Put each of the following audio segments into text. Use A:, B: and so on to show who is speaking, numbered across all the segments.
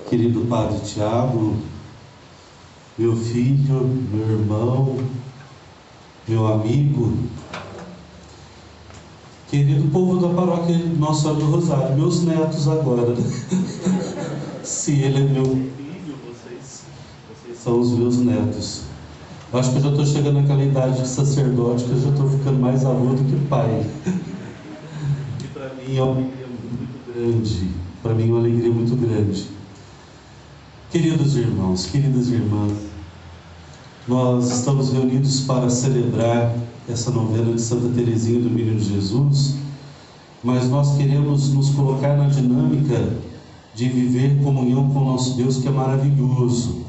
A: Querido Padre Tiago, meu filho, meu irmão, meu amigo, querido povo da paróquia Nossa Senhora do Rosário, meus netos agora, né? Se ele é meu filho, vocês são os meus netos. Acho que eu já estou chegando naquela idade de sacerdote que eu já estou ficando mais avô do que pai. E para mim é uma alegria muito grande. Para mim é uma alegria muito grande. Queridos irmãos, queridas irmãs, nós estamos reunidos para celebrar essa novena de Santa Teresinha do Menino Jesus, mas nós queremos nos colocar na dinâmica de viver comunhão com o nosso Deus, que é maravilhoso.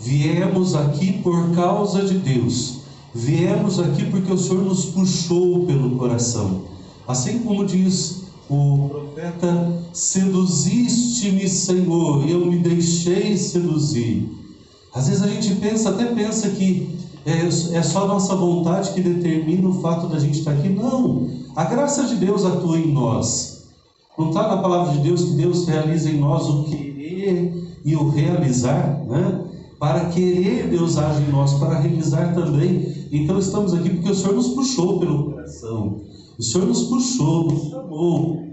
A: Viemos aqui por causa de Deus, viemos aqui porque o Senhor nos puxou pelo coração. Assim como diz o profeta: seduziste-me, Senhor, e eu me deixei seduzir. Às vezes a gente até pensa que é só a nossa vontade que determina o fato da gente estar aqui. Não, a graça de Deus atua em nós. Não está na palavra de Deus que Deus realiza em nós o querer e o realizar, né? Para querer, Deus age em nós, para realizar também. Então estamos aqui porque o Senhor nos puxou pelo coração. O Senhor nos puxou, nos chamou.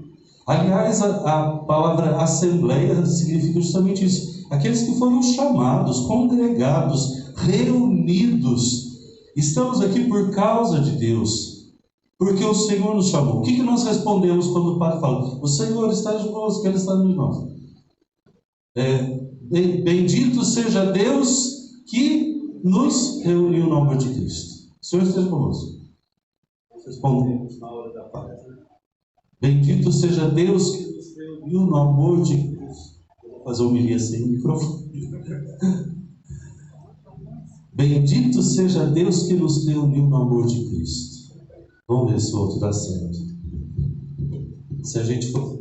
A: Aliás, a palavra assembleia significa justamente isso. Aqueles que foram chamados, congregados, reunidos. Estamos aqui por causa de Deus, porque o Senhor nos chamou. O que nós respondemos quando o Padre fala: o Senhor está de nós, que Ele está de nós? Bendito seja Deus que nos reuniu no amor de Cristo. O Senhor esteja conosco. Respondemos na hora da paz. Bendito seja Deus que nos reuniu no amor de Cristo. Vou fazer homilia sem microfone. Bendito seja Deus que nos reuniu no amor de Cristo. Vamos ver se o outro dá certo. Se a gente for...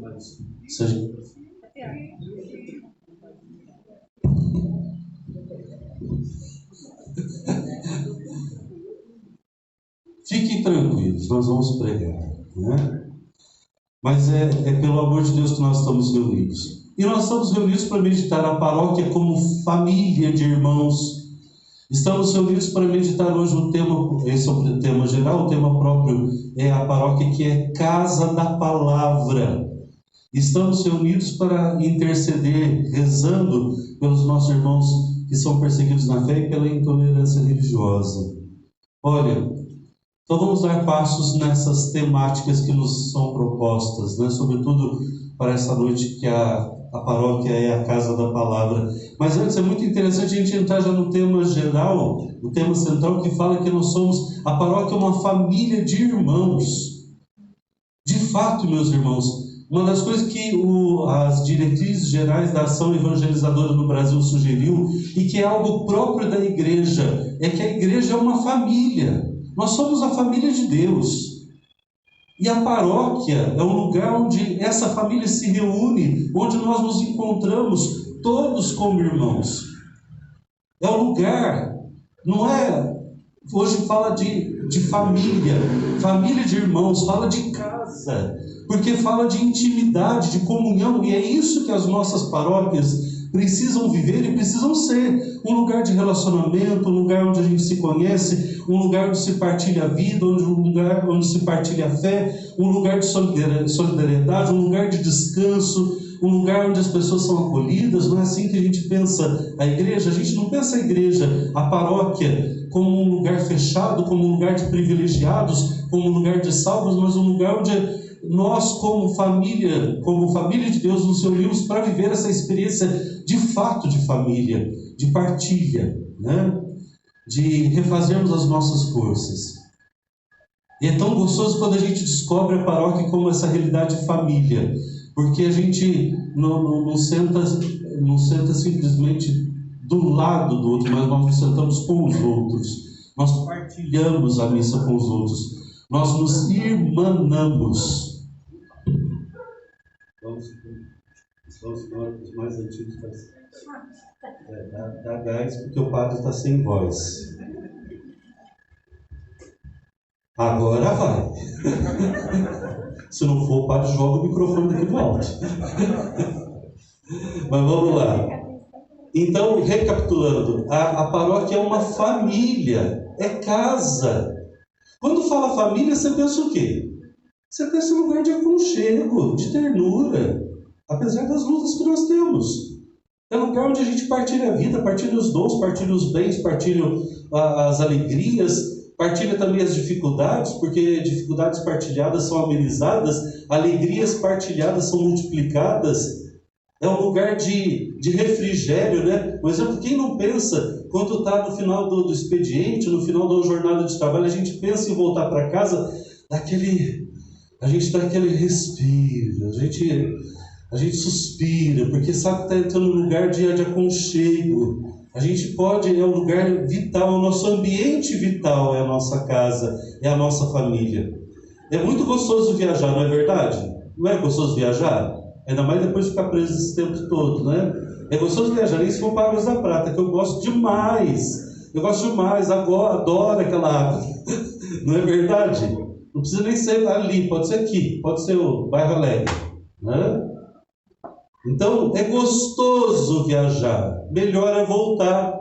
A: Fiquem tranquilos, nós vamos pregar, né? Mas é pelo amor de Deus que nós estamos reunidos. E nós estamos reunidos para meditar a paróquia como família de irmãos. Estamos reunidos para meditar hoje um tema, esse é o tema geral, o tema próprio é a paróquia que é Casa da Palavra. Estamos reunidos para interceder, rezando pelos nossos irmãos que são perseguidos na fé e pela intolerância religiosa. Olha, então vamos dar passos nessas temáticas que nos são propostas, né? Sobretudo para essa noite que a paróquia é a Casa da Palavra. Mas antes é muito interessante a gente entrar já no tema geral, no tema central, que fala que nós somos, a paróquia é uma família de irmãos. De fato, meus irmãos, uma das coisas que as diretrizes gerais da ação evangelizadora no Brasil sugeriu, e que é algo próprio da igreja, é que a igreja é uma família. Nós somos a família de Deus. E a paróquia é um lugar onde essa família se reúne, onde nós nos encontramos todos como irmãos. É um lugar, não é... Hoje fala de família, família de irmãos, fala de casa, porque fala de intimidade, de comunhão, e é isso que as nossas paróquias precisam viver e precisam ser. Um lugar de relacionamento, um lugar onde a gente se conhece, um lugar onde se partilha a vida, um lugar onde se partilha a fé, um lugar de solidariedade, um lugar de descanso, um lugar onde as pessoas são acolhidas. Não é assim que a gente pensa a igreja. A gente não pensa a igreja, a paróquia, como um lugar fechado, como um lugar de privilegiados, como um lugar de salvos, mas um lugar onde nós, como família de Deus, nos reunimos para viver essa experiência de fato de família, de partilha, né? De refazermos as nossas forças. E é tão gostoso quando a gente descobre a paróquia como essa realidade de família, porque a gente não senta simplesmente do lado do outro, mas nós nos sentamos com os outros, nós partilhamos a missa com os outros, nós nos irmanamos. Vamos os mais antigos, dá gás, porque o padre está sem voz. Agora vai. Se não for, o padre joga o microfone daqui do alto. Mas vamos lá. Então, recapitulando, a paróquia é uma família, é casa. Quando fala família, você pensa o quê? Você pensa em um lugar de aconchego, de ternura, apesar das lutas que nós temos. É um lugar onde a gente partilha a vida, partilha os dons, partilha os bens, partilha as alegrias, partilha também as dificuldades, porque dificuldades partilhadas são amenizadas, alegrias partilhadas são multiplicadas. É um lugar de refrigério, né? Por exemplo, quem não pensa, quando está no final do expediente, no final da jornada de trabalho, a gente pensa em voltar para casa, a gente dá aquele respiro, a gente suspira, porque sabe que está entrando num lugar de aconchego. A gente pode, é um lugar vital, o nosso ambiente vital é a nossa casa, é a nossa família. É muito gostoso viajar, não é verdade? Não é gostoso viajar? Ainda mais depois de ficar preso esse tempo todo, né? É gostoso viajar, nem se for para Águas da Prata, que eu gosto demais. Eu gosto demais, agora adoro aquela água. Não é verdade? Não precisa nem ser ali, pode ser aqui, pode ser o Bairro Alegre, né? Então, é gostoso viajar, melhor é voltar.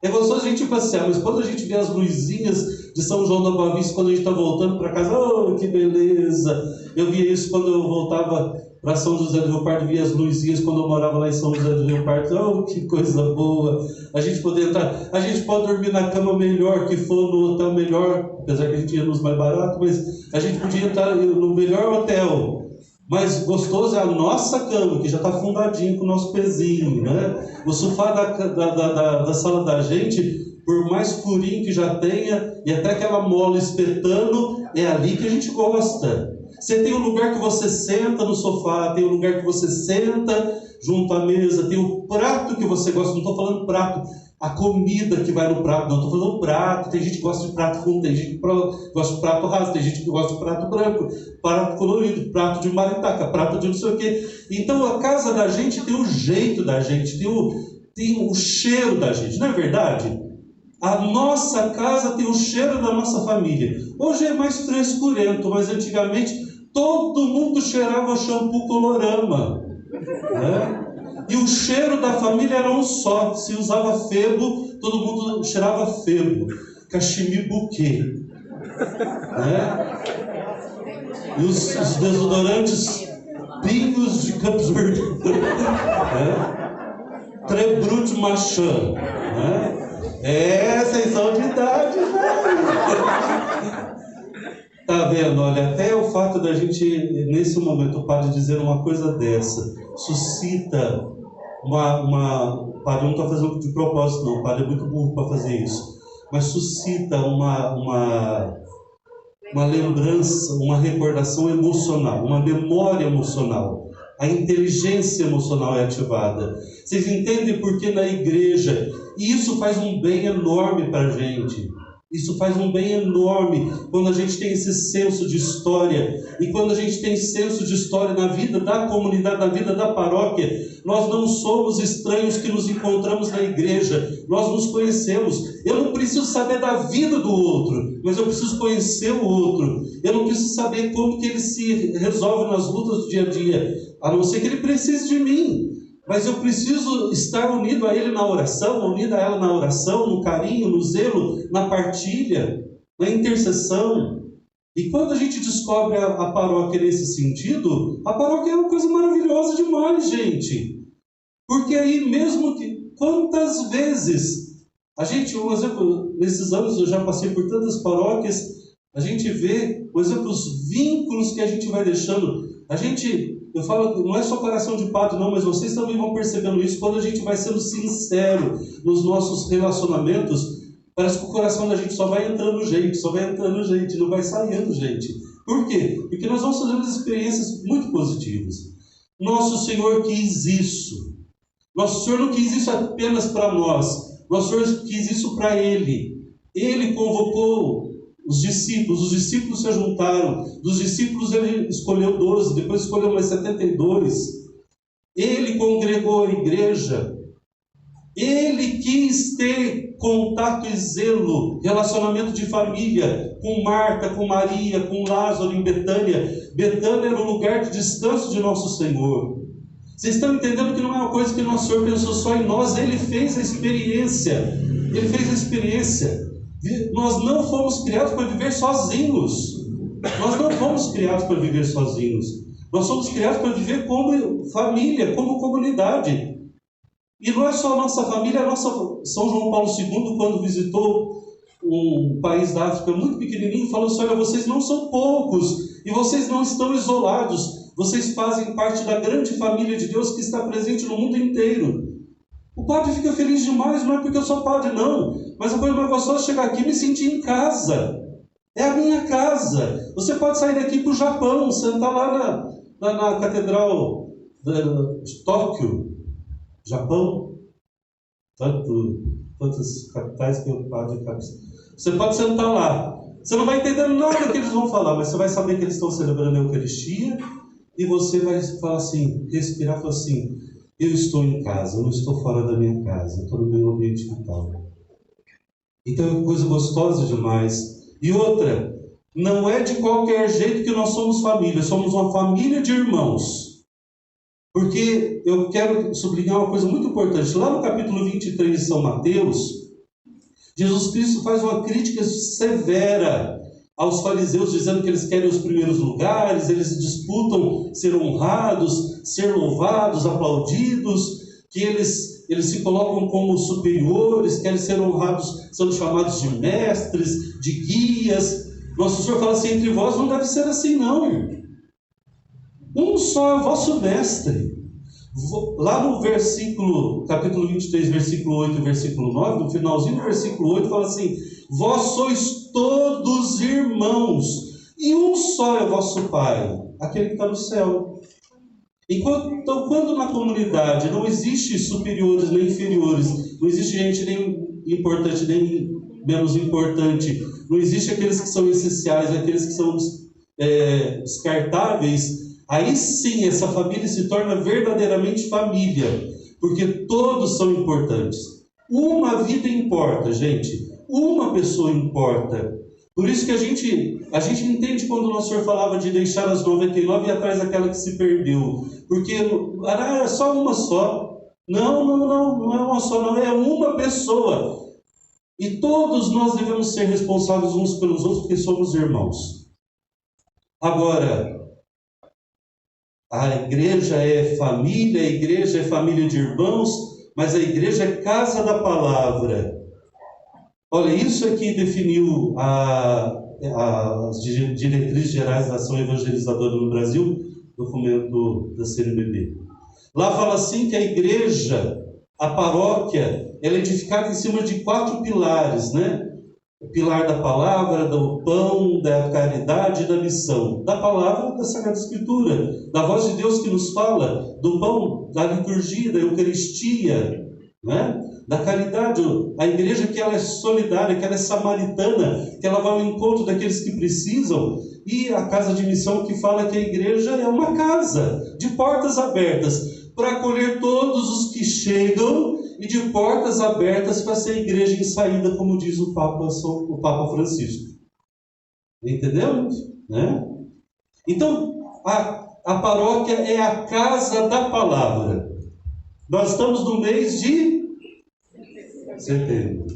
A: É gostoso a gente passear, mas quando a gente vê as luzinhas de São João da Boa Vista, quando a gente está voltando para casa, oh, que beleza! Eu via isso quando eu voltava para São José do Rio Pardo, via as luzinhas quando eu morava lá em São José do Rio Pardo, oh, que coisa boa! A gente poder entrar, a gente pode dormir na cama melhor, que for no hotel melhor, apesar que a gente ia nos mais baratos, mas a gente podia entrar no melhor hotel. Mas gostoso é a nossa cama, que já está fundadinho com o nosso pezinho, né? O sofá da sala da gente, por mais furinho que já tenha, e até aquela mola espetando, é ali que a gente gosta. Você tem um lugar que você senta no sofá, tem um lugar que você senta junto à mesa, tem o prato que você gosta, não estou falando prato, a comida que vai no prato, não, estou falando prato. Tem gente que gosta de prato fundo, tem gente que gosta de prato raso, tem gente que gosta de prato branco, prato colorido, prato de maritaca, prato de não sei o quê. Então a casa da gente tem o jeito da gente, tem o cheiro da gente, não é verdade? A nossa casa tem o cheiro da nossa família. Hoje é mais frescurento, mas antigamente todo mundo cheirava shampoo Colorama, né? E o cheiro da família era um só. Se usava febo, todo mundo cheirava febo. Cachemir Bouquet, né? E os desodorantes Pinhos de Campos Verdes, né? Trebrut Machan, né? Vocês são de idade, né? Tá vendo? Olha, até o fato da gente, nesse momento, o padre dizer uma coisa dessa, suscita o padre não está fazendo de propósito, não. O padre é muito burro para fazer isso. Mas suscita uma lembrança, uma recordação emocional, uma memória emocional. A inteligência emocional é ativada. Vocês entendem por que na igreja? E isso faz um bem enorme para a gente. Isso faz um bem enorme quando a gente tem esse senso de história. E quando a gente tem senso de história na vida da comunidade, na vida da paróquia, nós não somos estranhos que nos encontramos na igreja. Nós nos conhecemos. Eu não preciso saber da vida do outro, mas eu preciso conhecer o outro. Eu não preciso saber como que ele se resolve nas lutas do dia a dia, a não ser que ele precise de mim. Mas eu preciso estar unido a Ele na oração, unido a ela na oração, no carinho, no zelo, na partilha, na intercessão. E quando a gente descobre a paróquia nesse sentido, a paróquia é uma coisa maravilhosa demais, gente. Porque aí mesmo que... Quantas vezes a gente, por exemplo, nesses anos eu já passei por tantas paróquias, a gente vê, por exemplo, os vínculos que a gente vai deixando. Eu falo, não é só coração de padre, não, mas vocês também vão percebendo isso. Quando a gente vai sendo sincero nos nossos relacionamentos, parece que o coração da gente só vai entrando gente, não vai saindo gente. Por quê? Porque nós vamos fazendo experiências muito positivas. Nosso Senhor quis isso. Nosso Senhor não quis isso apenas para nós. Nosso Senhor quis isso para Ele. Ele convocou os discípulos se juntaram. Dos discípulos ele escolheu 12, depois escolheu mais 72. Ele congregou a igreja. Ele quis ter contato e zelo, relacionamento de família, com Marta, com Maria, com Lázaro em Betânia. Betânia era um lugar de descanso de nosso Senhor. Vocês estão entendendo que não é uma coisa que nosso Senhor pensou só em nós, Ele fez a experiência. Ele fez a experiência. Nós não fomos criados para viver sozinhos. Nós não fomos criados para viver sozinhos. Nós somos criados para viver como família, como comunidade. E não é só a nossa família, São João Paulo II, quando visitou um país da África muito pequenininho, falou assim: olha, vocês não são poucos e vocês não estão isolados. Vocês fazem parte da grande família de Deus que está presente no mundo inteiro. O padre fica feliz demais, não é porque eu sou padre, não. Mas a coisa mais gostosa é chegar aqui e me sentir em casa. É a minha casa. Você pode sair daqui para o Japão, sentar lá na Catedral de Tóquio, Japão. Tantas capitais que eu padre cabeça. Você pode sentar lá. Você não vai entender nada que eles vão falar, mas você vai saber que eles estão celebrando a Eucaristia. E você vai falar assim, respirar e falar assim: eu estou em casa, eu não estou fora da minha casa, eu estou no meu ambiente vital. Então é uma coisa gostosa demais. E outra, não é de qualquer jeito que nós somos família, somos uma família de irmãos. Porque eu quero sublinhar uma coisa muito importante. Lá no capítulo 23 de São Mateus, Jesus Cristo faz uma crítica severa aos fariseus, dizendo que eles querem os primeiros lugares, eles disputam ser honrados, ser louvados, aplaudidos, que eles se colocam como superiores, querem ser honrados, são chamados de mestres, de guias. Nosso Senhor fala assim: entre vós não deve ser assim, não. Um só é o vosso mestre. Lá no capítulo 23, versículo 8 e versículo 9, no finalzinho do versículo 8, fala assim: vós sois todos irmãos, e um só é o vosso Pai, aquele que está no céu. Então, quando na comunidade não existe superiores nem inferiores, não existe gente nem importante nem menos importante, não existe aqueles que são essenciais, aqueles que são descartáveis, aí sim essa família se torna verdadeiramente família, porque todos são importantes. Uma vida importa, gente. Uma pessoa importa. Por isso que a gente entende quando o nosso Senhor falava de deixar as 99 e ir atrás daquela que se perdeu. Porque era só uma só. Não é uma só, não. É uma pessoa. E todos nós devemos ser responsáveis uns pelos outros, porque somos irmãos. Agora, a igreja é família de irmãos, mas a igreja é casa da palavra. Olha, isso aqui definiu as diretrizes gerais da ação evangelizadora no Brasil, documento da CNBB. Lá fala assim que a igreja, a paróquia, ela é edificada em cima de 4 pilares, né? O pilar da palavra, do pão, da caridade e da missão. Da palavra, da Sagrada Escritura, da voz de Deus que nos fala, do pão, da liturgia, da Eucaristia, né? Da caridade, a igreja que ela é solidária, que ela é samaritana, que ela vai ao encontro daqueles que precisam, e a casa de missão que fala que a igreja é uma casa de portas abertas para acolher todos os que chegam e de portas abertas para ser igreja em saída, como diz o Papa Francisco. Entendemos? Né? Então, a paróquia é a casa da palavra. Nós estamos no mês de setembro.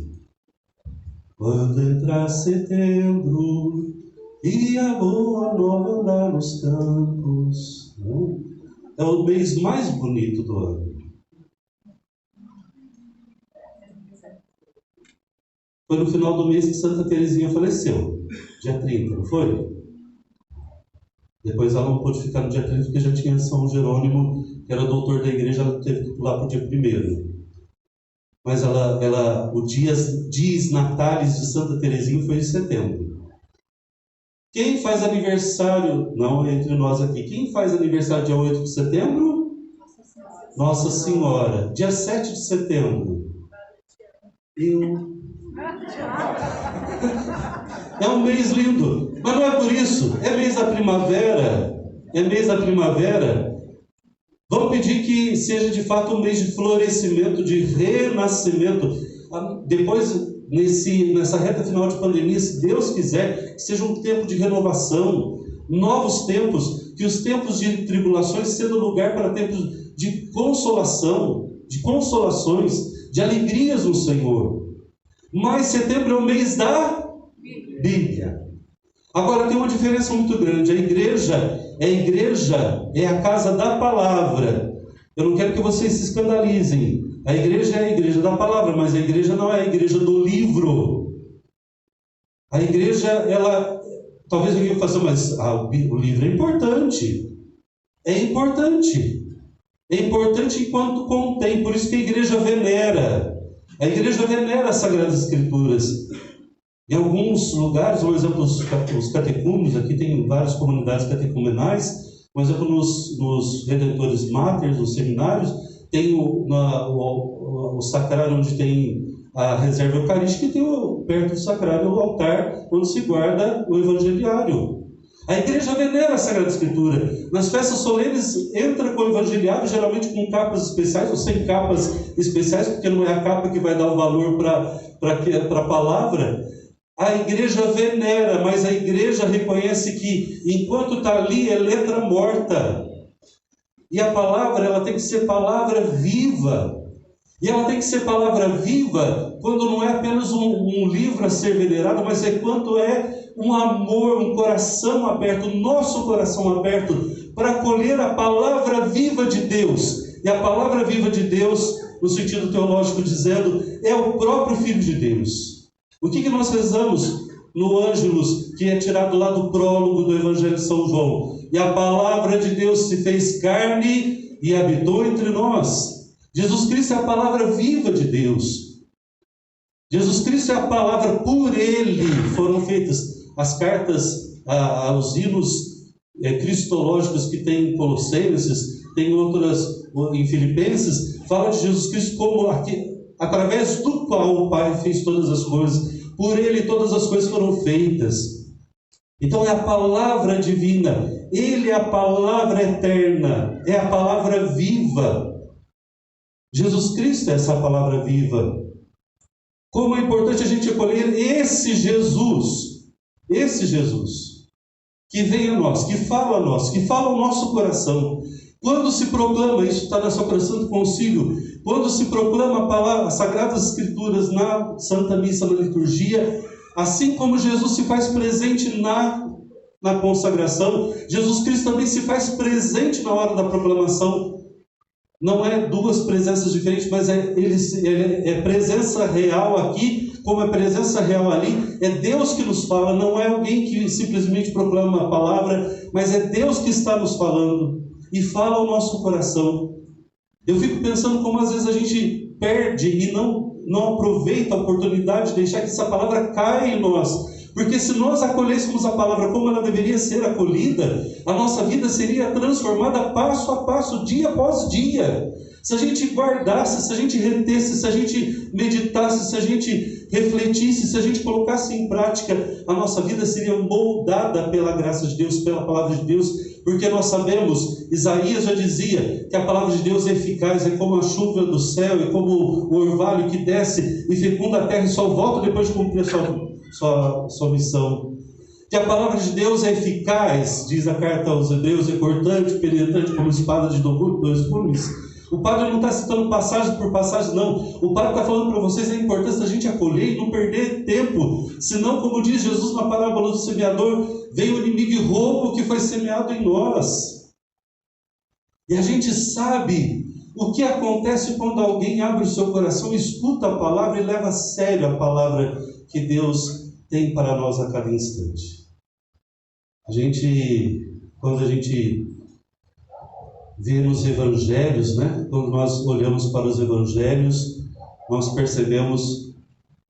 A: Quando entrar setembro e a boa nova andar nos campos, é o mês mais bonito do ano. Foi no final do mês que Santa Teresinha faleceu, dia 30, não foi? Depois ela não pôde ficar no dia 30 porque já tinha São Jerônimo, que era doutor da igreja, ela teve que pular para o dia 1º. Mas o dies natalis de Santa Teresinha foi em setembro. Quem faz aniversário, não entre nós aqui, quem faz aniversário dia 8 de setembro? Nossa Senhora. Dia 7 de setembro. É um mês lindo, mas não é por isso. É mês da primavera. Vamos pedir que seja de fato um mês de florescimento, de renascimento. Depois, nessa reta final de pandemia, se Deus quiser, que seja um tempo de renovação. novos tempos, que os tempos de tribulações sejam lugar para tempos de consolação, de consolações, de alegrias no Senhor. Mas setembro é o mês da Bíblia. Agora tem uma diferença muito grande. A igreja é a casa da palavra. Eu não quero que vocês se escandalizem. A igreja é a igreja da palavra, mas a igreja não é a igreja do livro. A igreja, talvez alguém faça, mas o livro é importante. É importante. É importante enquanto contém, por isso que a igreja venera. A igreja venera as Sagradas Escrituras. Em alguns lugares, por exemplo, os catecúmenos, aqui tem várias comunidades catecumenais, por exemplo, nos Redentores Máteres, nos seminários, tem o sacrário onde tem a reserva eucarística, e tem perto do sacrário o altar onde se guarda o evangeliário. A igreja venera a Sagrada Escritura. Nas festas solenes entra com o evangeliário, geralmente com capas especiais, ou sem capas especiais, porque não é a capa que vai dar o valor para a palavra. A igreja venera, mas a igreja reconhece que enquanto está ali é letra morta. E a palavra, ela tem que ser palavra viva. E ela tem que ser palavra viva quando não é apenas um livro a ser venerado, mas é quando é um amor, um coração aberto, nosso coração aberto para acolher a palavra viva de Deus. E a palavra viva de Deus, no sentido teológico dizendo, é o próprio Filho de Deus. O que nós rezamos no Ângelus, que é tirado lá do prólogo do Evangelho de São João? E a palavra de Deus se fez carne e habitou entre nós. Jesus Cristo é a palavra viva de Deus. Jesus Cristo é a palavra, por Ele foram feitas as cartas, os hinos cristológicos que tem em Colossenses, tem outras em Filipenses, fala de Jesus Cristo como através do qual o Pai fez todas as coisas. Por Ele todas as coisas foram feitas. Então é a palavra divina. Ele é a palavra eterna. É a palavra viva. Jesus Cristo é essa palavra viva. Como é importante a gente acolher esse Jesus, que vem a nós, que fala a nós, que fala ao nosso coração. Quando se proclama, isso está na Sacra Santo Concílio, quando se proclama a palavra, as Sagradas Escrituras na Santa Missa, na liturgia, assim como Jesus se faz presente na consagração, Jesus Cristo também se faz presente na hora da proclamação. Não é duas presenças diferentes, mas ele é presença real aqui, como é presença real ali. É Deus que nos fala, não é alguém que simplesmente proclama a palavra, mas é Deus que está nos falando e fala ao nosso coração. Eu fico pensando como às vezes a gente perde e não aproveita a oportunidade de deixar que essa palavra caia em nós. Porque se nós acolhêssemos a palavra como ela deveria ser acolhida, a nossa vida seria transformada passo a passo, dia após dia. Se a gente guardasse, se a gente retesse, se a gente meditasse, se a gente refletisse, se a gente colocasse em prática, a nossa vida seria moldada pela graça de Deus, pela palavra de Deus, porque nós sabemos, Isaías já dizia que a palavra de Deus é eficaz, é como a chuva do céu, é como o orvalho que desce e fecunda a terra e só volta depois de cumprir a sua missão. Que a palavra de Deus é eficaz, diz a carta aos Hebreus, é cortante, penetrante como espada de dois gumes. O padre não está citando passagem por passagem, não. O padre está falando para vocês a importância da gente acolher e não perder tempo. Senão, como diz Jesus na parábola do semeador, veio o inimigo e rouba o que foi semeado em nós. E a gente sabe o que acontece quando alguém abre o seu coração, escuta a palavra e leva a sério a palavra que Deus tem para nós a cada instante. Quando a gente vê nos evangelhos, quando nós olhamos para os evangelhos, nós percebemos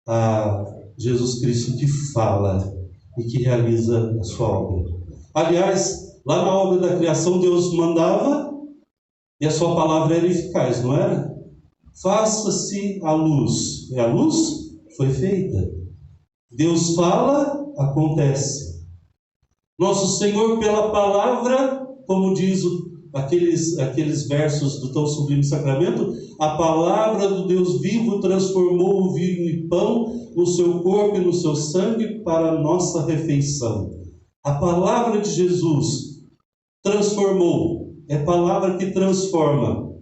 A: a Jesus Cristo que fala e que realiza a sua obra. Aliás, lá na obra da criação, Deus mandava e a sua palavra era eficaz, não era? Faça-se a luz. E a luz foi feita. Deus fala, acontece. Nosso Senhor, pela palavra, como diz aqueles versos do tão sublime sacramento, a palavra do Deus vivo transformou o vinho em pão no seu corpo e no seu sangue para a nossa refeição. A palavra de Jesus transformou. É a palavra que transforma.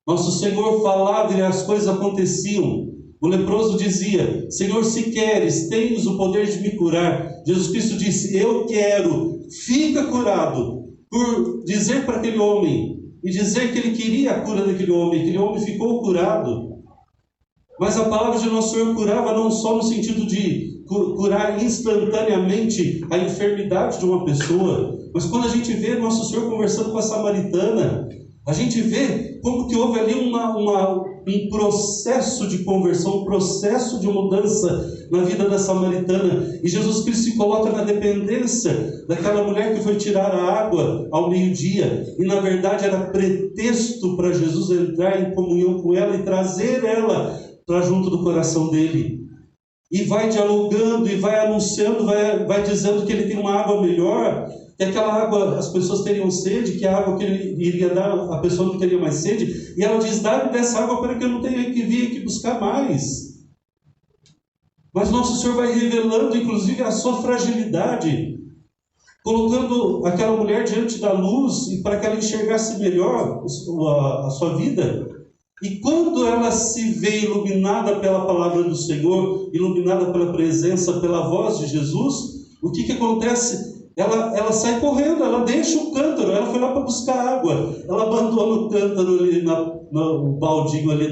A: Nosso Senhor falava e as coisas aconteciam. O leproso dizia: Senhor, se queres, tens o poder de me curar. Jesus Cristo disse: eu quero, fica curado. Por dizer para aquele homem e dizer que ele queria a cura daquele homem ficou curado. Mas a palavra de nosso Senhor curava não só no sentido de curar instantaneamente a enfermidade de uma pessoa, mas quando a gente vê nosso Senhor conversando com a samaritana, a gente vê como que houve ali um processo de conversão, um processo de mudança na vida da samaritana. E Jesus Cristo se coloca na dependência daquela mulher que foi tirar a água ao meio-dia. E na verdade era pretexto para Jesus entrar em comunhão com ela e trazer ela para junto do coração dele. E vai dialogando e vai anunciando, vai dizendo que ele tem uma água melhor, que aquela água as pessoas teriam sede, que a água que ele iria dar, a pessoa não teria mais sede. E ela diz: dá-me dessa água para que eu não tenha que vir aqui buscar mais. Mas nosso Senhor vai revelando inclusive a sua fragilidade, colocando aquela mulher diante da luz e para que ela enxergasse melhor a sua vida. E quando ela se vê iluminada pela palavra do Senhor, iluminada pela presença, pela voz de Jesus, o que acontece? Ela sai correndo, ela deixa o cântaro, ela foi lá para buscar água, ela abandona o cântaro ali, no baldinho ali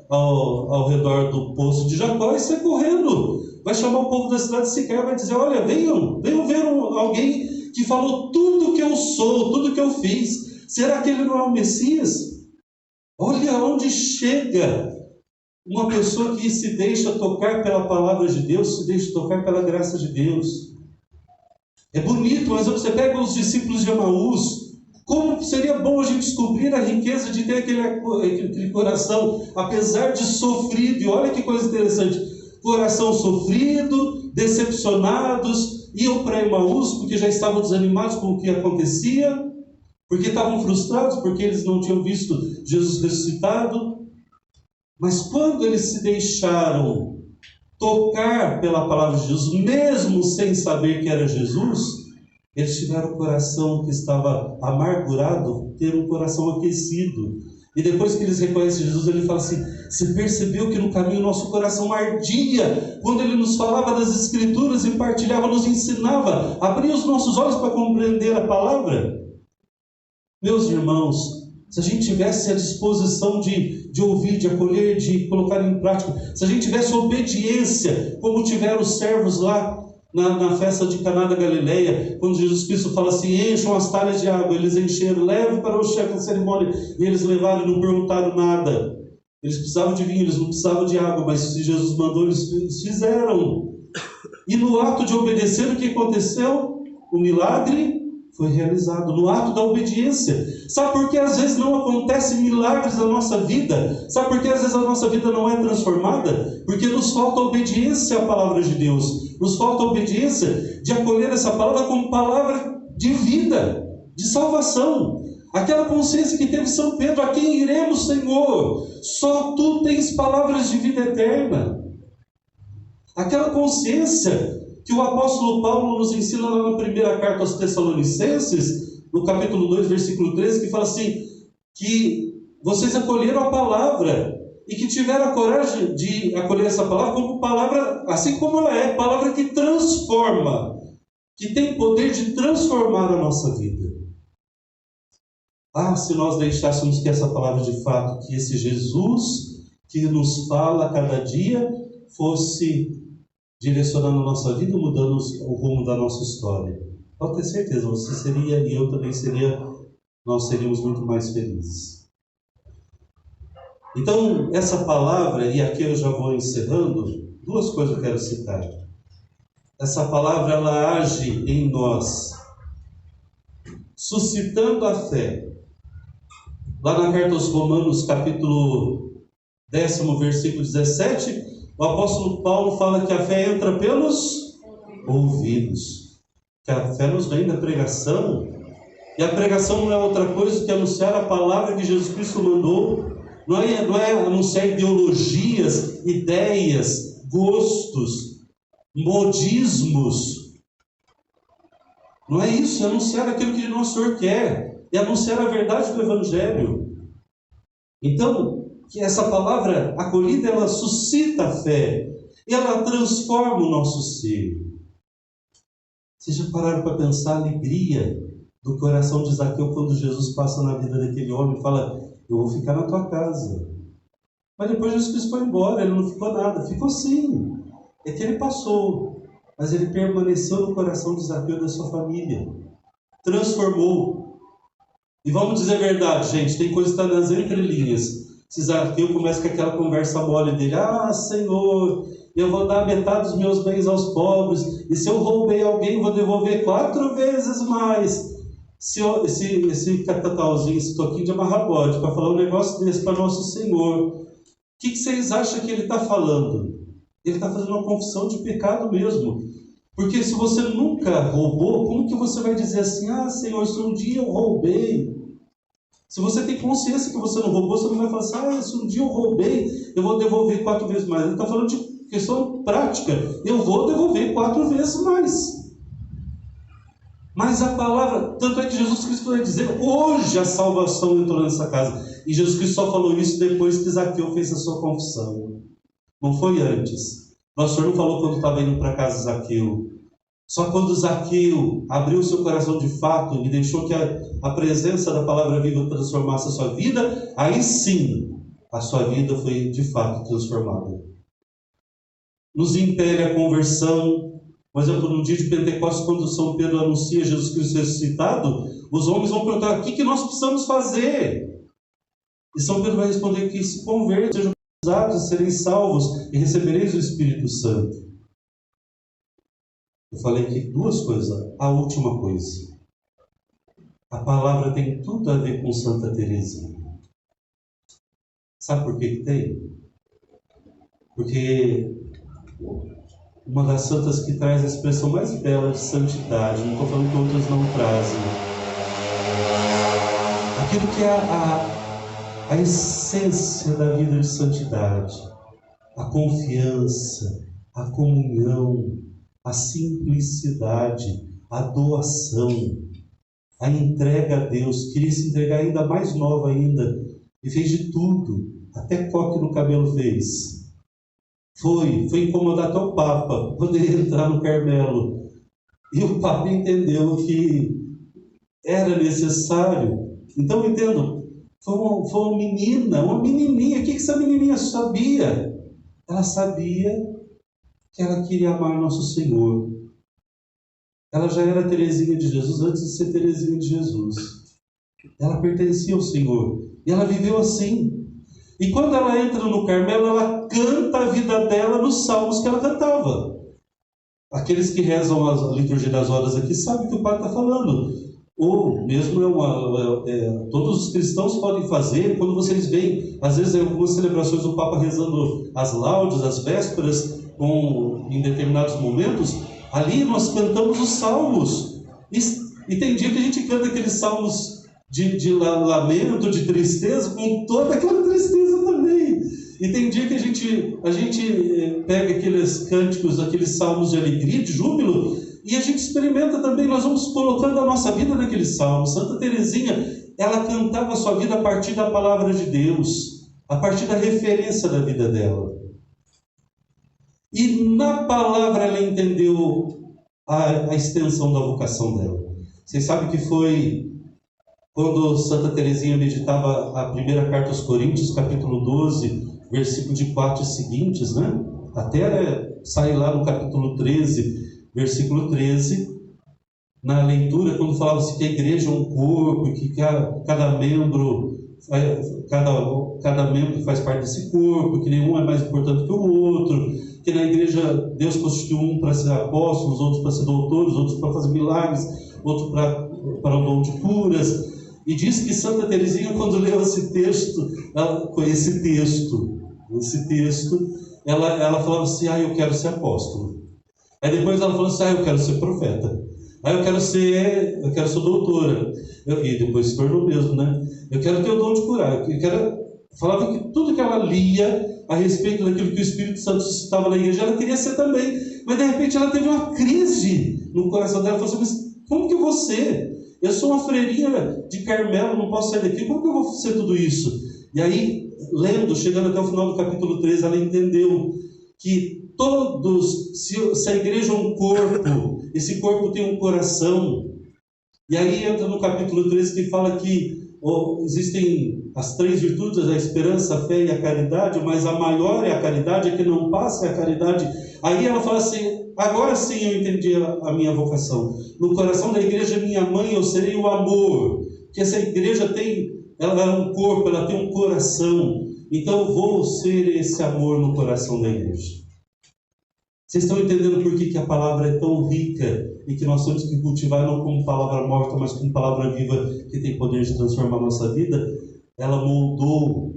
A: ao redor do poço de Jacó e sai correndo. Vai chamar o povo da cidade de Siquém, vai dizer: olha, venham ver alguém que falou tudo que eu sou, tudo que eu fiz. Será que ele não é o Messias? Olha onde chega uma pessoa que se deixa tocar pela palavra de Deus, se deixa tocar pela graça de Deus. É bonito, mas você pega os discípulos de Emaús, como seria bom a gente descobrir a riqueza de ter aquele coração, apesar de sofrido. E olha que coisa interessante, coração sofrido, decepcionados, iam para Emaús porque já estavam desanimados com o que acontecia, porque estavam frustrados, porque eles não tinham visto Jesus ressuscitado. Mas quando eles se deixaram tocar pela palavra de Jesus, mesmo sem saber que era Jesus, eles tiveram o coração que estava amargurado, ter um coração aquecido. E depois que eles reconhecem Jesus, ele fala assim: você percebeu que no caminho nosso coração ardia, quando ele nos falava das Escrituras e partilhava, nos ensinava, abria os nossos olhos para compreender a palavra? Meus irmãos, se a gente tivesse a disposição de ouvir, de acolher, de colocar em prática, se a gente tivesse obediência, como tiveram os servos lá na festa de Caná da Galileia, quando Jesus Cristo fala assim: encham as talhas de água, eles encheram, levem para o chefe da cerimônia, e eles levaram e não perguntaram nada. Eles precisavam de vinho, eles não precisavam de água, mas se Jesus mandou, eles fizeram. E no ato de obedecer, o que aconteceu? O milagre foi realizado no ato da obediência. Sabe por que às vezes não acontecem milagres na nossa vida? Sabe por que às vezes a nossa vida não é transformada? Porque nos falta obediência à palavra de Deus. Nos falta obediência de acolher essa palavra como palavra de vida, de salvação. Aquela consciência que teve São Pedro: a quem iremos, Senhor? Só Tu tens palavras de vida eterna. Aquela consciência que o apóstolo Paulo nos ensina lá na primeira carta aos Tessalonicenses, no capítulo 2, versículo 13, que fala assim, que vocês acolheram a palavra e que tiveram a coragem de acolher essa palavra como palavra, assim como ela é, palavra que transforma, que tem poder de transformar a nossa vida. Ah, se nós deixássemos que essa palavra de fato, que esse Jesus que nos fala a cada dia, fosse direcionando a nossa vida, mudando o rumo da nossa história. Pode ter certeza, você seria e eu também seria, nós seríamos muito mais felizes. Então, essa palavra, e aqui eu já vou encerrando, duas coisas eu quero citar. Essa palavra, ela age em nós, suscitando a fé. Lá na carta aos Romanos, capítulo 10, versículo 17, o apóstolo Paulo fala que a fé entra pelos ouvidos. Que a fé nos vem da pregação. E a pregação não é outra coisa que anunciar a palavra que Jesus Cristo mandou. Não é anunciar ideologias, ideias, gostos, modismos. Não é isso, é anunciar aquilo que nosso Senhor quer, é anunciar a verdade do Evangelho. Então, que essa palavra acolhida, ela suscita a fé, ela transforma o nosso ser. Vocês já pararam para pensar a alegria do coração de Zaqueu quando Jesus passa na vida daquele homem e fala: eu vou ficar na tua casa. Mas depois Jesus Cristo foi embora, ele não ficou nada. Ficou sim. É que ele passou, mas ele permaneceu no coração de Zaqueu e da sua família. Transformou. E vamos dizer a verdade, gente, tem coisa que está nas entrelinhas. Se Zaqueu começa com aquela conversa mole dele: ah, Senhor, eu vou dar metade dos meus bens aos pobres, e se eu roubei alguém, eu vou devolver 4 vezes mais. Esse catatauzinho, esse toquinho de amarra-bode, para falar um negócio desse para nosso Senhor, o que vocês acham que ele está falando? Ele está fazendo uma confissão de pecado mesmo. Porque se você nunca roubou, como que você vai dizer assim: ah, Senhor, se um dia eu roubei? Se você tem consciência que você não roubou, você não vai falar assim: ah, se um dia eu roubei, eu vou devolver 4 vezes mais. Ele está falando de questão prática. Eu vou devolver 4 vezes mais. Mas a palavra, tanto é que Jesus Cristo vai dizer: hoje a salvação entrou nessa casa. E Jesus Cristo só falou isso depois que Zaqueu fez a sua confissão. Não foi antes. Nosso Senhor não falou quando estava indo para casa de Zaqueu. Só quando Zaqueu abriu seu coração de fato e deixou que a presença da palavra viva transformasse a sua vida, aí sim a sua vida foi de fato transformada. Nos impele a conversão. Por exemplo, no dia de Pentecostes, quando São Pedro anuncia Jesus Cristo ressuscitado, os homens vão perguntar: o que nós precisamos fazer? E São Pedro vai responder que se convertam, sejam batizados, serem salvos e recebereis o Espírito Santo. Eu falei aqui 2 coisas. A última coisa: a palavra tem tudo a ver com Santa Teresinha. Sabe por que tem? Porque uma das santas que traz a expressão mais bela de santidade, não estou falando que outras não trazem, aquilo que é a essência da vida de santidade, a confiança, a comunhão, a simplicidade, a doação, a entrega a Deus. Queria se entregar ainda mais nova ainda, e fez de tudo, até coque no cabelo fez. Foi incomodar até o Papa, poderia entrar no Carmelo. E o Papa entendeu que era necessário. Então, entendo, foi uma menina, uma menininha. O que essa menininha sabia? Ela sabia que ela queria amar nosso Senhor. Ela já era Teresinha de Jesus antes de ser Teresinha de Jesus. Ela pertencia ao Senhor. E ela viveu assim. E quando ela entra no Carmelo, ela canta a vida dela nos salmos que ela cantava. Aqueles que rezam a liturgia das horas aqui sabem o que o Padre está falando. Ou mesmo todos os cristãos podem fazer, quando vocês veem, às vezes em algumas celebrações, o Papa rezando as laudes, as vésperas, em determinados momentos, ali nós cantamos os salmos. E tem dia que a gente canta aqueles salmos de lamento, de tristeza, com toda aquela tristeza também. E tem dia que a gente pega aqueles cânticos, aqueles salmos de alegria, de júbilo, e a gente experimenta também. Nós vamos colocando a nossa vida naqueles salmos. Santa Teresinha, ela cantava a sua vida a partir da palavra de Deus, a partir da referência da vida dela. E na palavra ela entendeu a extensão da vocação dela. Vocês sabem que foi quando Santa Teresinha meditava a primeira carta aos Coríntios, capítulo 12, versículo de 4 e seguintes, né? Até sair lá no capítulo 13, versículo 13, na leitura, quando falava-se que a igreja é um corpo, que cada membro faz parte desse corpo, que nenhum é mais importante que o outro, que na igreja Deus constituiu um para ser apóstolos, outros para ser doutores, outros para fazer milagres, outros para o dom de curas. E diz que Santa Teresinha, quando leu esse texto, ela falava assim: eu quero ser apóstolo. Aí depois ela falou assim: eu quero ser profeta. Aí eu quero ser doutora. E depois se tornou mesmo, né? Eu quero ter o dom de curar. Falava que tudo que ela lia a respeito daquilo que o Espírito Santo suscitava na igreja, ela queria ser também. Mas de repente ela teve uma crise no coração dela. Ela falou assim: mas Como que eu vou ser? Eu sou uma freirinha de Carmelo, não posso sair daqui, como que eu vou ser tudo isso? E aí, lendo, chegando até o final do capítulo 13, ela entendeu que se a igreja é um corpo, esse corpo tem um coração. E aí entra no capítulo 13 que fala que existem as 3 virtudes, a esperança, a fé e a caridade, mas a maior é a caridade, a que não passa é a caridade. Aí ela fala assim, agora sim eu entendi a minha vocação. No coração da igreja, minha mãe, eu serei o amor. Porque essa igreja ela é um corpo, ela tem um coração. Então eu vou ser esse amor no coração da igreja. Vocês estão entendendo por que a palavra é tão rica e que nós temos que cultivar não como palavra morta, mas como palavra viva que tem poder de transformar a nossa vida? Ela moldou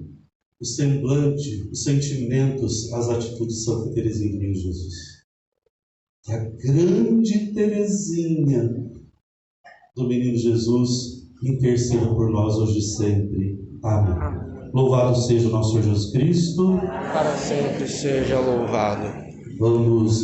A: o semblante, os sentimentos, as atitudes de Santa Teresinha do Menino Jesus. Que a grande Teresinha do Menino Jesus interceda por nós hoje e sempre. Amém. Louvado seja o nosso Senhor Jesus Cristo.
B: Para sempre seja louvado.
A: Vamos